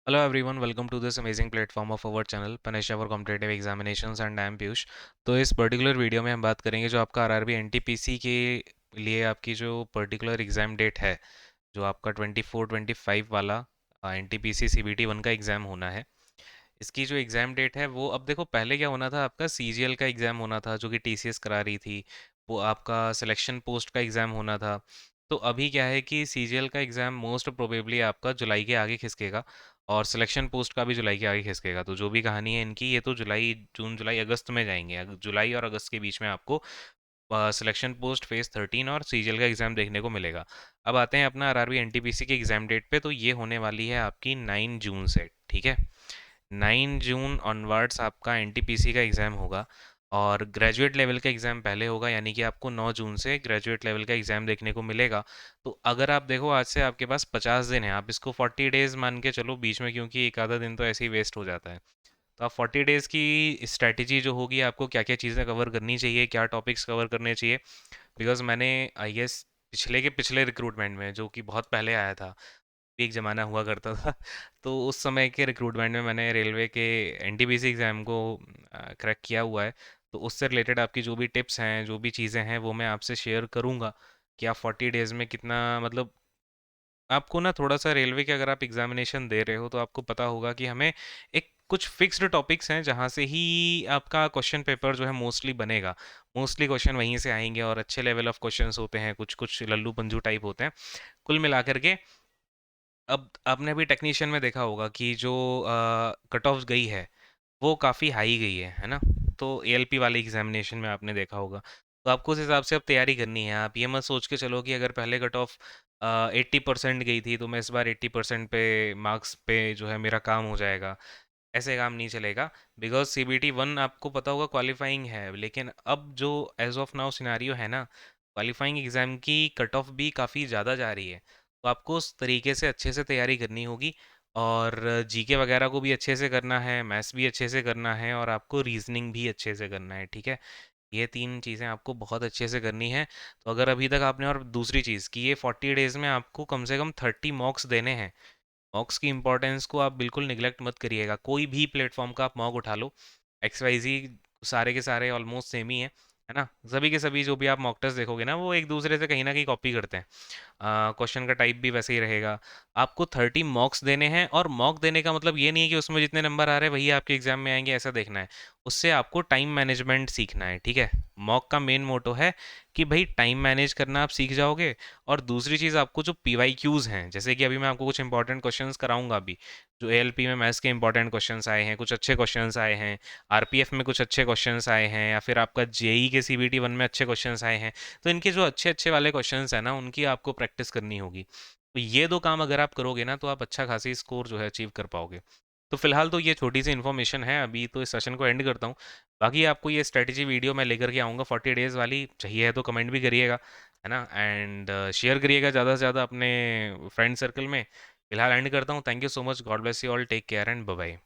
Hello everyone, welcome to this amazing platform of our channel Panisha for Competitive Examinations and I am Piyush। तो इस particular video में हम बात करेंगे जो आपका आरआरबी एनटीपीसी के लिए आपकी जो पर्टिकुलर एग्ज़ाम डेट है, जो आपका 24-25 वाला एनटीपीसी सीबीटी 1 का एग्ज़ाम होना है। इसकी जो एग्ज़ाम डेट है वो अब देखो, पहले क्या होना था, आपका सीजीएल का एग्ज़ाम होना था जो कि टीसीएस करा रही थी। वो आपका सिलेक्शन पोस्ट का एग्ज़ाम होना था। तो अभी क्या है कि सीजीएल का एग्ज़ाम मोस्ट प्रोबेबली आपका जुलाई के आगे खिसकेगा और सिलेक्शन पोस्ट का भी जुलाई के आगे खिसकेगा। तो जो भी कहानी है इनकी, ये तो जुलाई, जून जुलाई अगस्त में जाएंगे। जुलाई और अगस्त के बीच में आपको सिलेक्शन पोस्ट फेज़ 13 और सीजीएल का एग्ज़ाम देखने को मिलेगा। अब आते हैं अपना आरआरबी एनटीपीसी की एग्ज़ाम डेट पे। तो ये होने वाली है आपकी 9 जून से, ठीक है। 9 जून ऑनवर्ड्स आपका एनटीपीसी का एग्ज़ाम होगा और ग्रेजुएट लेवल का एग्ज़ाम पहले होगा, यानी कि आपको 9 जून से ग्रेजुएट लेवल का एग्ज़ाम देखने को मिलेगा। तो अगर आप देखो, आज से आपके पास 50 दिन है, आप इसको 40 डेज़ मान के चलो बीच में, क्योंकि एक आधा दिन तो ऐसे ही वेस्ट हो जाता है। तो आप 40 डेज़ की स्ट्रैटेजी जो होगी, आपको क्या क्या चीज़ें कवर करनी चाहिए, क्या टॉपिक्स कवर करने चाहिए। बिकॉज मैंने आई गेस पिछले के पिछले रिक्रूटमेंट में, जो कि बहुत पहले आया था, एक ज़माना हुआ करता था तो उस समय के रिक्रूटमेंट में मैंने रेलवे के एनटीपीसी एग्ज़ाम को क्रैक किया हुआ है। तो उससे रिलेटेड आपकी जो भी टिप्स हैं, जो भी चीज़ें हैं, वो मैं आपसे शेयर करूँगा कि आप 40 डेज़ में कितना, मतलब आपको ना थोड़ा सा रेलवे के, अगर आप एग्जामिनेशन दे रहे हो तो आपको पता होगा कि हमें एक कुछ फिक्स्ड टॉपिक्स हैं जहाँ से ही आपका क्वेश्चन पेपर जो है मोस्टली बनेगा। मोस्टली क्वेश्चन वहीं से आएंगे और अच्छे लेवल ऑफ क्वेश्चंस होते हैं, कुछ कुछ लल्लू पंजू टाइप होते हैं। कुल मिलाकर के, अब आपने अभी टेक्नीशियन में देखा होगा कि जो कट ऑफ गई है वो काफ़ी हाई गई है ना। तो एएलपी वाले एग्जामिनेशन में आपने देखा होगा। तो आपको उस हिसाब से अब तैयारी करनी है। आप ये मत सोच के चलो कि अगर पहले कट ऑफ 80% गई थी तो मैं इस बार 80% पे मार्क्स पे जो है मेरा काम हो जाएगा। ऐसे काम नहीं चलेगा। बिकॉज CBT 1 आपको पता होगा क्वालिफाइंग है, लेकिन अब जो एज ऑफ नाउ सिनारियो है ना, क्वालिफाइंग एग्ज़ाम की कट ऑफ भी काफ़ी ज़्यादा जा रही है। तो आपको उस तरीके से अच्छे से तैयारी करनी होगी और जीके वगैरह को भी अच्छे से करना है, मैथ्स भी अच्छे से करना है और आपको रीजनिंग भी अच्छे से करना है, ठीक है। ये तीन चीज़ें आपको बहुत अच्छे से करनी है। तो अगर अभी तक आपने, और दूसरी चीज़ कि ये 40 डेज़ में आपको कम से कम 30 मॉक्स देने हैं। मॉक्स की इंपॉर्टेंस को आप बिल्कुल निगलेक्ट मत करिएगा। कोई भी प्लेटफॉर्म का आप मॉक उठा लो, XYZ, सारे के सारे ऑलमोस्ट सेम ही है ना। सभी के सभी जो भी आप मॉक टेस्ट देखोगे ना, वो एक दूसरे से कहीं ना कहीं कॉपी करते हैं। क्वेश्चन का टाइप भी वैसे ही रहेगा। आपको 30 मॉक्स देने हैं और मॉक देने का मतलब ये नहीं है कि उसमें जितने नंबर आ रहे हैं वही आपके एग्जाम में आएंगे, ऐसा देखना है। उससे आपको टाइम मैनेजमेंट सीखना है, ठीक है। मॉक का मेन मोटो है कि भाई टाइम मैनेज करना आप सीख जाओगे। और दूसरी चीज़, आपको जो PYQs हैं, जैसे कि अभी मैं आपको कुछ इंपॉर्टेंट क्वेश्चंस कराऊंगा अभी, जो ALP में मैथ्स के इंपॉर्टेंट क्वेश्चंस आए हैं, कुछ अच्छे क्वेश्चंस आए हैं, RPF में कुछ अच्छे क्वेश्चंस आए हैं, या फिर आपका JEE के CBT 1 में अच्छे क्वेश्चंस आए हैं। तो इनके जो अच्छे अच्छे वाले क्वेश्चंस हैं ना, उनकी आपको प्रैक्टिस करनी होगी। तो ये दो काम अगर आप करोगे ना, तो आप अच्छा खासी स्कोर जो है अचीव कर पाओगे। तो फिलहाल तो ये छोटी सी इन्फॉर्मेशन है, अभी तो इस सेशन को एंड करता हूँ। बाकी आपको ये स्ट्रेटेजी वीडियो मैं लेकर के आऊँगा 40 डेज़ वाली, चाहिए है तो कमेंट भी करिएगा, है ना। एंड शेयर करिएगा ज़्यादा से ज़्यादा अपने फ्रेंड सर्कल में। फिलहाल एंड करता हूँ। Thank you so much, God bless you all, take care and bye bye.